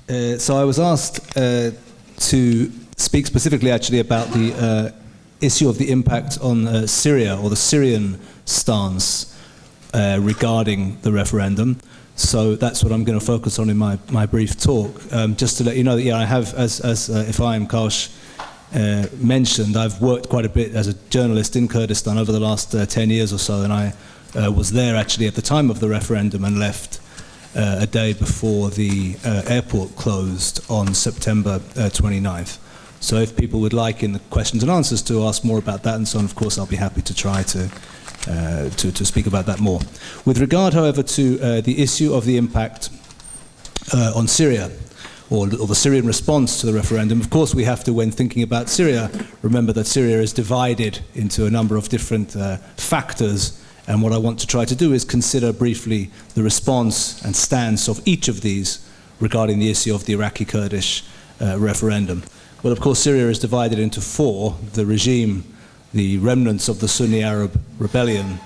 So I was asked to speak specifically actually about the issue of the impact on Syria, or the Syrian stance regarding the referendum. So that's what I'm going to focus on in my brief talk. Just to let you know that, yeah, I have, as Ephraim Kaush mentioned, I've worked quite a bit as a journalist in Kurdistan over the last 10 years or so, and I was there actually at the time of the referendum and left a day before the airport closed on September 29th. So if people would like in the questions and answers to ask more about that and so on, of course I'll be happy to try to speak about that more. With regard, however, to the issue of the impact on Syria, or the Syrian response to the referendum, of course we have to, when thinking about Syria, remember that Syria is divided into a number of different factors, and what I want to try to do is consider briefly the response and stance of each of these regarding the issue of the Iraqi Kurdish referendum. Well, of course, Syria is divided into four: the regime, the remnants of the Sunni Arab rebellion,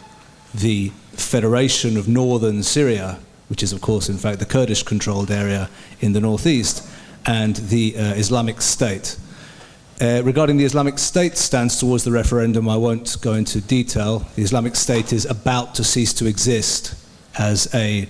the Federation of Northern Syria, which is, of course, in fact, the Kurdish-controlled area in the northeast, and the Islamic State. Regarding the Islamic State stance towards the referendum, I won't go into detail. The Islamic State is about to cease to exist as a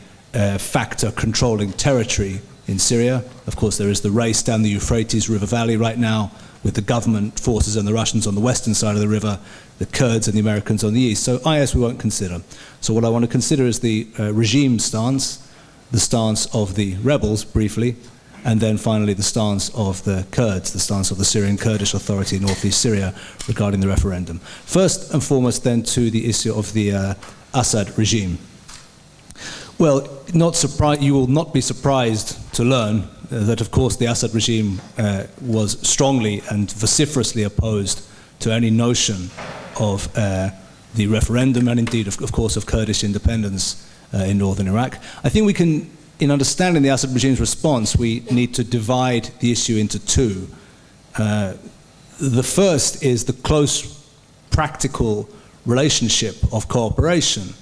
factor controlling territory in Syria. Of course, there is the race down the Euphrates River Valley right now, with the government forces and the Russians on the western side of the river, the Kurds and the Americans on the east. So IS we won't consider. So what I want to consider is the regime stance, the stance of the rebels, briefly, and then finally the stance of the Kurds, the stance of the Syrian Kurdish Authority in northeast Syria regarding the referendum. First and foremost then to the issue of the Assad regime. Well, you will not be surprised to learn that, of course, the Assad regime was strongly and vociferously opposed to any notion of the referendum and indeed, of course, of Kurdish independence in northern Iraq. I think we can, in understanding the Assad regime's response, we need to divide the issue into two. The first is the close practical relationship of cooperation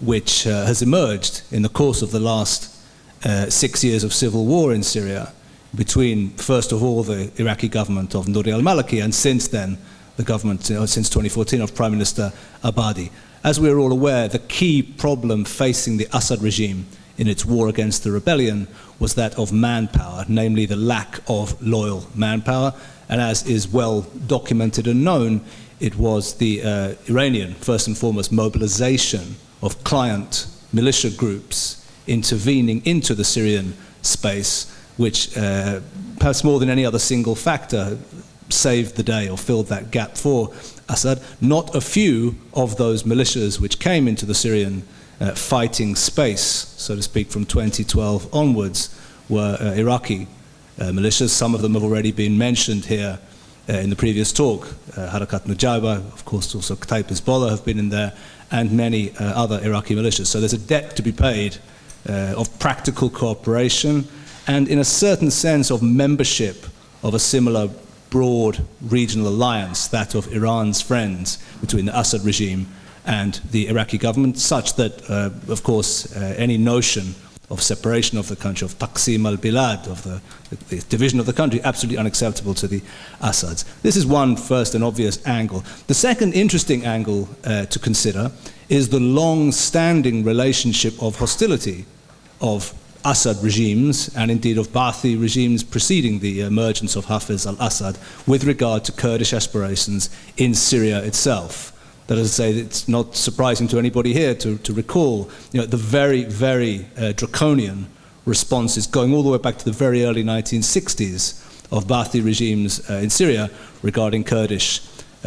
which has emerged in the course of the last 6 years of civil war in Syria between, first of all, the Iraqi government of Nouri al-Maliki, and since then the government, since 2014, of Prime Minister Abadi. As we are all aware, the key problem facing the Assad regime in its war against the rebellion was that of manpower, namely the lack of loyal manpower, and as is well documented and known, it was the Iranian, first and foremost, mobilization of client militia groups intervening into the Syrian space, which perhaps more than any other single factor saved the day or filled that gap for Assad. Not a few of those militias which came into the Syrian fighting space, so to speak, from 2012 onwards, were Iraqi militias. Some of them have already been mentioned here in the previous talk. Harakat Nujaba, of course, also Kataib Hezbollah have been in there, and many other Iraqi militias. So there's a debt to be paid of practical cooperation and, in a certain sense, of membership of a similar broad regional alliance, that of Iran's friends, between the Assad regime and the Iraqi government, such that, of course, any notion of separation of the country, of Taqsim al-Bilad, of the division of the country, absolutely unacceptable to the Assads. This is one first and obvious angle. The second interesting angle to consider is the long-standing relationship of hostility of Assad regimes, and indeed of Ba'athi regimes preceding the emergence of Hafiz al-Assad, with regard to Kurdish aspirations in Syria itself. That is to say, it's not surprising to anybody here to recall, the very, very draconian responses going all the way back to the very early 1960s of Ba'athi regimes in Syria regarding Kurdish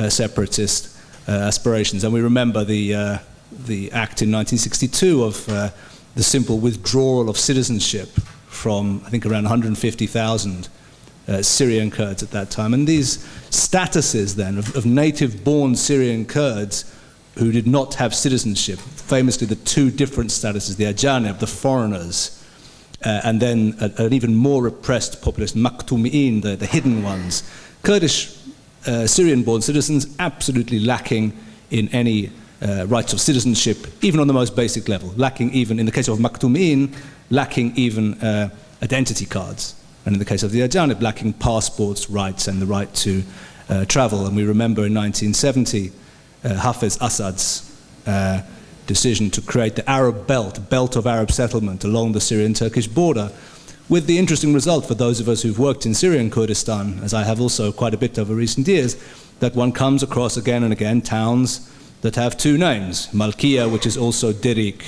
separatist aspirations. And we remember the act in 1962 of the simple withdrawal of citizenship from, I think, around 150,000 Syrian Kurds at that time. And these statuses then of native-born Syrian Kurds who did not have citizenship, famously the two different statuses, the ajanib, the foreigners, and then an even more repressed populace, maktumi'in, the hidden ones. Kurdish Syrian-born citizens absolutely lacking in any rights of citizenship, even on the most basic level, lacking even, in the case of maktumi'in, lacking even identity cards. and in the case of the Ajanib, lacking passports, rights, and the right to travel. And we remember in 1970, Hafez Assad's decision to create the Arab belt of Arab settlement along the Syrian-Turkish border, with the interesting result for those of us who've worked in Syrian Kurdistan, as I have also quite a bit over recent years, that one comes across again and again towns that have two names, Malkiya, which is also Dirik,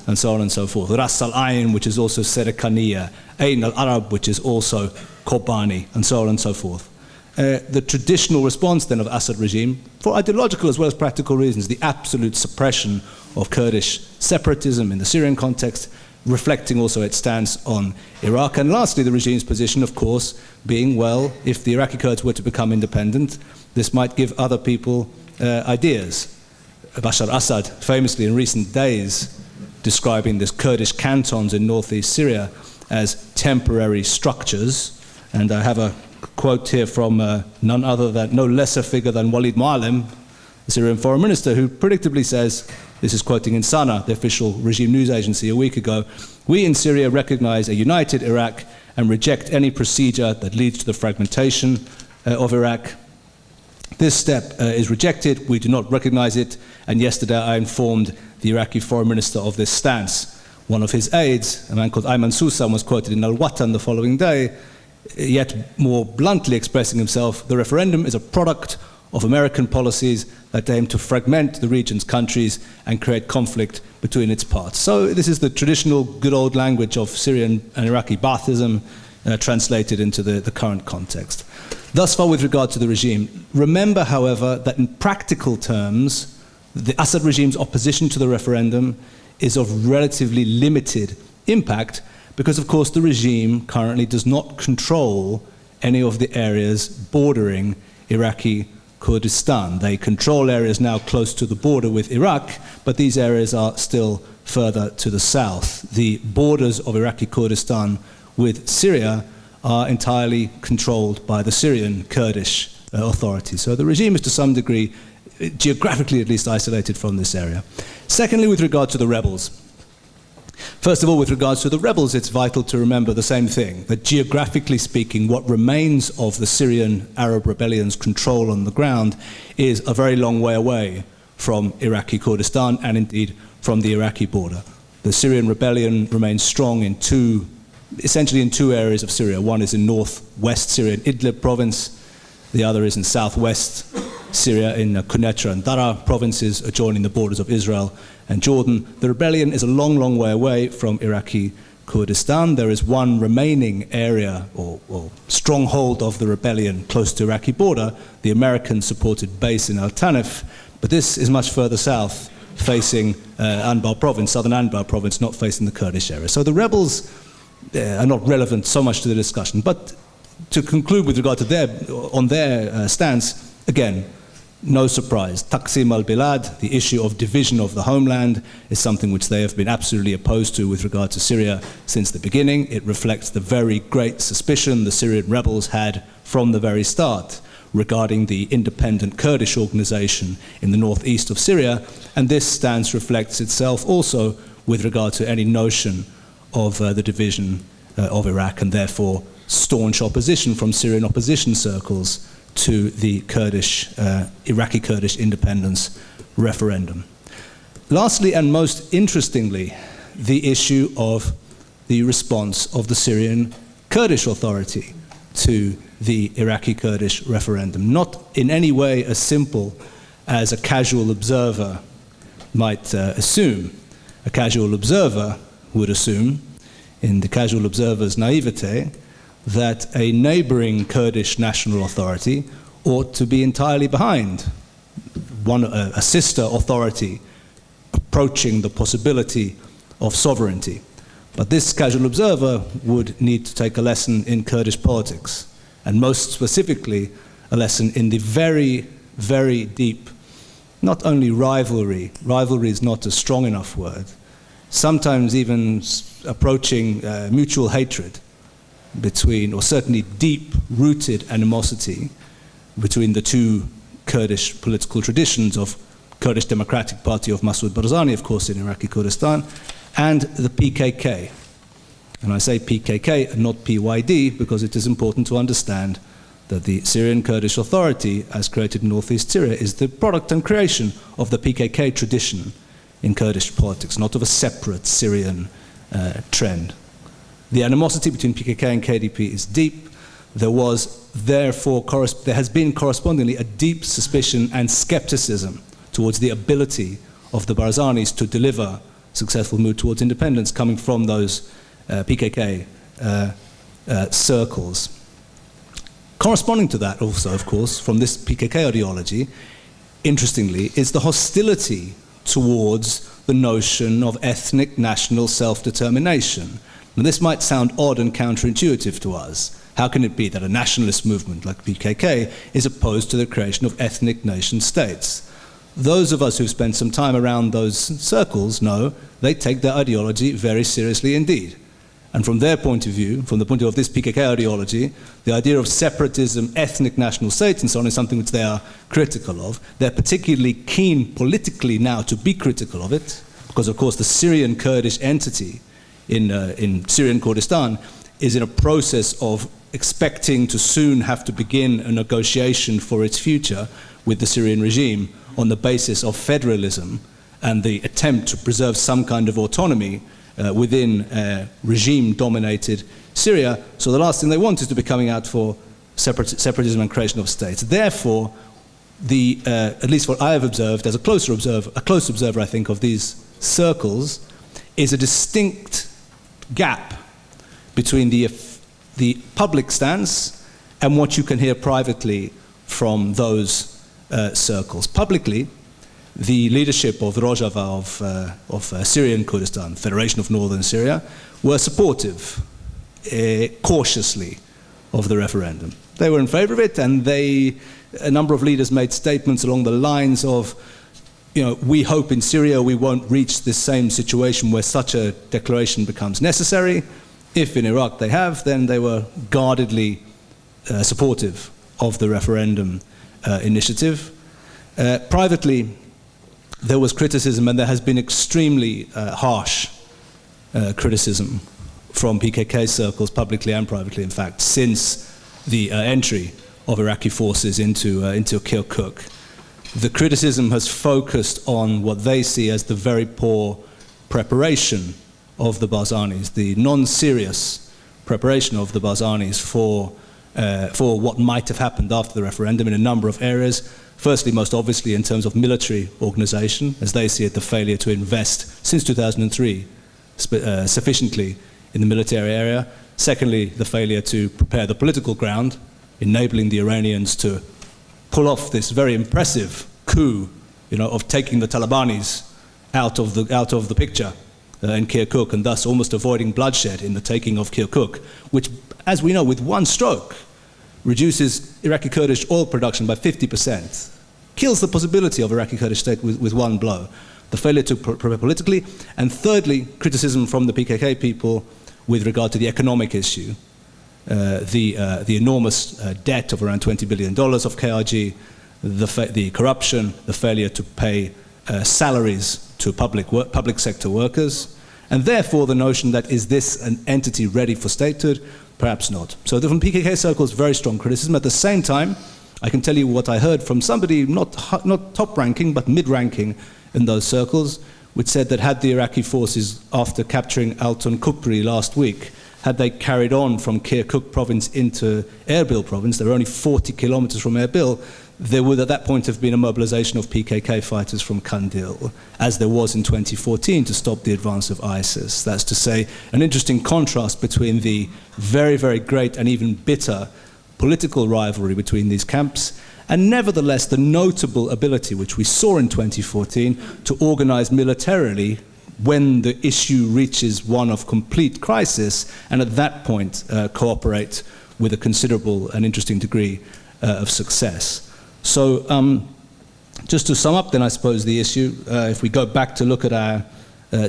and so on and so forth, Ras al-Ain, which is also Serekaniya, Ain al-Arab, which is also Kobani, and so on and so forth. The traditional response then of Assad regime, for ideological as well as practical reasons, the absolute suppression of Kurdish separatism in the Syrian context, reflecting also its stance on Iraq. And lastly, the regime's position, of course, being, well, if the Iraqi Kurds were to become independent, this might give other people ideas. Bashar Assad, famously in recent days, describing these Kurdish cantons in northeast Syria as temporary structures. And I have a quote here from none other than, no lesser figure than Walid Muallim, the Syrian foreign minister, who predictably says, this is quoting in Sana, the official regime news agency, a week ago, "We in Syria recognize a united Iraq and reject any procedure that leads to the fragmentation of Iraq. This step is rejected, we do not recognize it, and yesterday I informed the Iraqi foreign minister of this stance." One of his aides, a man called Ayman Susan, was quoted in Al-Watan the following day, yet more bluntly expressing himself, "The referendum is a product of American policies that aim to fragment the region's countries and create conflict between its parts." So this is the traditional good old language of Syrian and Iraqi Baathism translated into the current context. Thus far with regard to the regime. Remember, however, that in practical terms, the Assad regime's opposition to the referendum is of relatively limited impact because, of course, the regime currently does not control any of the areas bordering Iraqi Kurdistan. They control areas now close to the border with Iraq, but these areas are still further to the south. The borders of Iraqi Kurdistan with Syria are entirely controlled by the Syrian Kurdish authorities. So the regime is to some degree, geographically at least, isolated from this area. Secondly, with regard to the rebels. First of all, with regards to the rebels, it's vital to remember the same thing, that geographically speaking, what remains of the Syrian Arab rebellion's control on the ground is a very long way away from Iraqi Kurdistan and indeed from the Iraqi border. The Syrian rebellion remains strong in essentially in two areas of Syria. One is in northwest Syria in Idlib province, the other is in southwest Syria in Quneitra and Dara provinces adjoining the borders of Israel and Jordan. The rebellion is a long, long way away from Iraqi Kurdistan. There is one remaining area or stronghold of the rebellion close to the Iraqi border, the American-supported base in Al-Tanif, but this is much further south, facing Anbar province, southern Anbar province, not facing the Kurdish area. So the rebels are not relevant so much to the discussion. But to conclude with regard to their stance, again, no surprise. Taqsim al-Bilad, the issue of division of the homeland, is something which they have been absolutely opposed to with regard to Syria since the beginning. It reflects the very great suspicion the Syrian rebels had from the very start regarding the independent Kurdish organization in the northeast of Syria, and this stance reflects itself also with regard to any notion of the division of Iraq, and therefore staunch opposition from Syrian opposition circles to the Iraqi Kurdish independence referendum. Lastly, and most interestingly, the issue of the response of the Syrian Kurdish Authority to the Iraqi Kurdish referendum. Not in any way as simple as a casual observer might assume. A casual observer would assume, in the casual observer's naivete, that a neighboring Kurdish national authority ought to be entirely behind a sister authority approaching the possibility of sovereignty. But this casual observer would need to take a lesson in Kurdish politics, and most specifically a lesson in the very, very deep, not only rivalry is not a strong enough word, sometimes even approaching mutual hatred between, or certainly deep-rooted animosity between the two Kurdish political traditions of Kurdish Democratic Party of Masoud Barzani, of course, in Iraqi Kurdistan, and the PKK. And I say PKK and not PYD because it is important to understand that the Syrian Kurdish Authority, as created in northeast Syria, is the product and creation of the PKK tradition in Kurdish politics, not of a separate Syrian trend. The animosity between PKK and KDP is deep. There has been correspondingly a deep suspicion and skepticism towards the ability of the Barzanis to deliver successful move towards independence coming from those PKK circles. Corresponding to that also, of course, from this PKK ideology, interestingly, is the hostility towards the notion of ethnic national self-determination. Now, this might sound odd and counterintuitive to us. How can it be that a nationalist movement like PKK is opposed to the creation of ethnic nation states? Those of us who've spent some time around those circles know they take their ideology very seriously indeed. And from their point of view, from the point of view of this PKK ideology, the idea of separatism, ethnic national states and so on is something which they are critical of. They're particularly keen politically now to be critical of it, because of course the Syrian Kurdish entity in Syrian Kurdistan is in a process of expecting to soon have to begin a negotiation for its future with the Syrian regime on the basis of federalism and the attempt to preserve some kind of autonomy within regime-dominated Syria. So the last thing they want is to be coming out for separatism and creation of states. Therefore, at least what I have observed as a close observer, I think, of these circles, is a distinct gap between the public stance and what you can hear privately from those circles. Publicly, the leadership of the Rojava of Syrian Kurdistan, Federation of Northern Syria, were supportive, cautiously, of the referendum. They were in favor of it, and a number of leaders made statements along the lines of, we hope in Syria we won't reach this same situation where such a declaration becomes necessary. If in Iraq they have, then they were guardedly supportive of the referendum initiative. Privately, there was criticism, and there has been extremely harsh criticism from PKK circles, publicly and privately, in fact, since the entry of Iraqi forces into Kirkuk. The criticism has focused on what they see as the very poor preparation of the Barzanis, the non-serious preparation of the Barzanis for what might have happened after the referendum in a number of areas. Firstly, most obviously, in terms of military organization, as they see it, the failure to invest since 2003 sufficiently in the military area. Secondly, the failure to prepare the political ground, enabling the Iranians to pull off this very impressive coup, of taking the Talibanis out of the picture in Kirkuk, and thus almost avoiding bloodshed in the taking of Kirkuk, which, as we know, with one stroke, reduces Iraqi Kurdish oil production by 50%, kills the possibility of Iraqi Kurdish state with one blow. The failure to prepare politically, and thirdly, criticism from the PKK people with regard to the economic issue, the enormous debt of around $20 billion of KRG, the corruption, the failure to pay salaries to public sector workers, and therefore the notion that is this an entity ready for statehood? Perhaps not. So from PKK circles, very strong criticism. At the same time, I can tell you what I heard from somebody not top-ranking, but mid-ranking in those circles, which said that had the Iraqi forces, after capturing Alton Kupri last week, had they carried on from Kirkuk province into Erbil province, they were only 40 kilometers from Erbil, there would at that point have been a mobilization of PKK fighters from Kandil, as there was in 2014 to stop the advance of ISIS. That's to say, an interesting contrast between the very, very great and even bitter political rivalry between these camps, and nevertheless the notable ability, which we saw in 2014, to organize militarily when the issue reaches one of complete crisis, and at that point cooperate with a considerable and interesting degree of success. So just to sum up then, I suppose, the issue, if we go back to look at our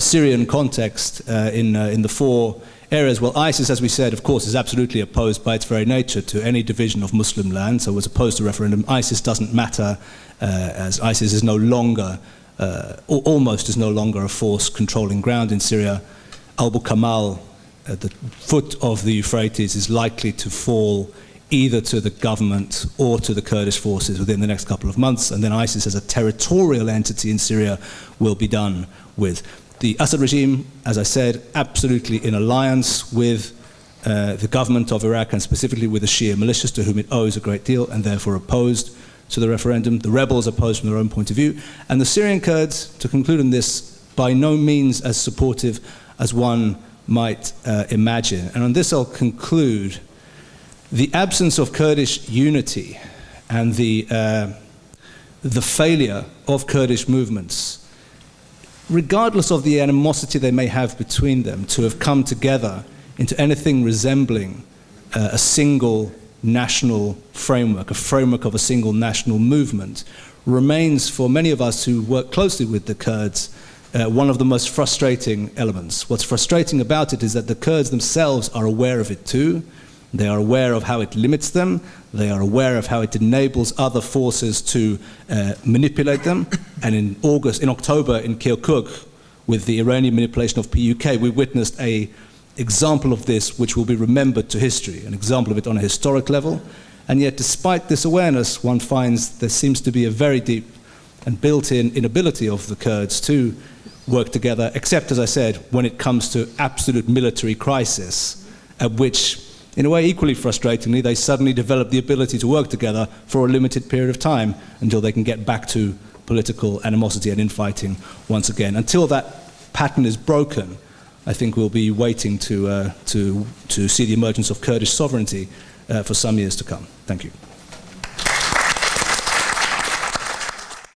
Syrian context in the four areas, well, ISIS, as we said, of course, is absolutely opposed by its very nature to any division of Muslim land, so was opposed to referendum. ISIS doesn't matter, as ISIS is no longer, or almost is no longer a force controlling ground in Syria. Abu Kamal the foot of the Euphrates is likely to fall either to the government or to the Kurdish forces within the next couple of months, and then ISIS as a territorial entity in Syria will be done with. The Assad regime, as I said, absolutely in alliance with the government of Iraq and specifically with the Shia militias to whom it owes a great deal and therefore opposed to the referendum. The rebels opposed from their own point of view. And the Syrian Kurds, to conclude on this, by no means as supportive as one might imagine. And on this I'll conclude. The absence of Kurdish unity and the failure of Kurdish movements, regardless of the animosity they may have between them, to have come together into anything resembling a single national framework, a framework of a single national movement, remains for many of us who work closely with the Kurds one of the most frustrating elements. What's frustrating about it is that the Kurds themselves are aware of it too. They are aware of how it limits them. They are aware of how it enables other forces to manipulate them. And in October in Kirkuk, with the Iranian manipulation of PUK, we witnessed an example of this which will be remembered to history, an example of it on a historic level. And yet, despite this awareness, one finds there seems to be a very deep and built-in inability of the Kurds to work together, except, as I said, when it comes to absolute military crisis, at which, in a way equally frustratingly, they suddenly develop the ability to work together for a limited period of time until they can get back to political animosity and infighting once again. Until that pattern is broken, I think we'll be waiting to see the emergence of Kurdish sovereignty for some years to come. Thank you.